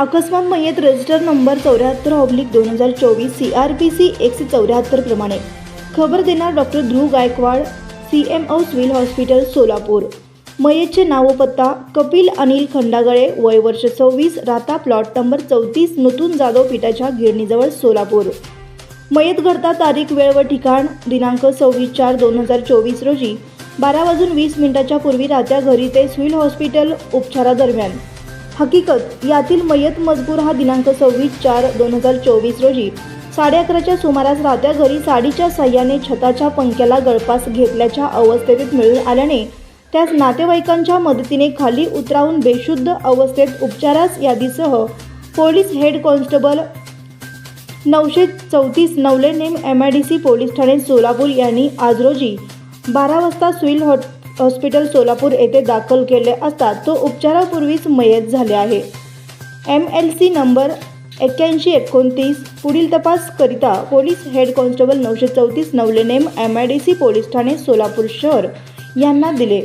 अकस्मात मयत register number 74/2024 CRPC 174 प्रमाणे खबर देणार doctor Dhruv Gaikwad, CMO civil hospital Solapur. मयतचे नाव व पत्ता कपिल अनिल खंडागळे, वय वर्ष 26, राहता प्लॉट नंबर 34 नूतन जाधव पिठाच्या गिरणीजवळ सोलापूर। मयत घडता तारीख, वेळ व ठिकाण दिनांक 26/4/2024 रोजी 12:20 पूर्वी राहत्या घरी ते सिव्हिल हॉस्पिटल उपचारादरम्यान। हकीकत, यातील मयत मजकूर हा दिनांक 26/4/2024 रोजी 11:30च्या सुमारास राहत्या घरी साडीच्या साह्याने छताच्या पंख्याला गळफास घेतल्याच्या अवस्थेत मिळून आल्याने त्यास नातेवाईकांच्या मदतीने खाली उतरावून बेशुद्ध अवस्थेत उपचारास यादीसह पोलीस हेड कॉन्स्टेबल 934 नवले नेम MIDC पोलीस ठाणे सोलापूर यांनी आज रोजी 12 वाजता सिव्हिल हॉस्पिटल सोलापूर येथे दाखल केले असता तो उपचारापूर्वीच मयत झाले आहे। MLC नंबर 8129 पुढील तपास करिता पोलीस हेड कॉन्स्टेबल 934 नवले नेम MIDC पोलीस ठाणे सोलापूर शहर यांना दिले।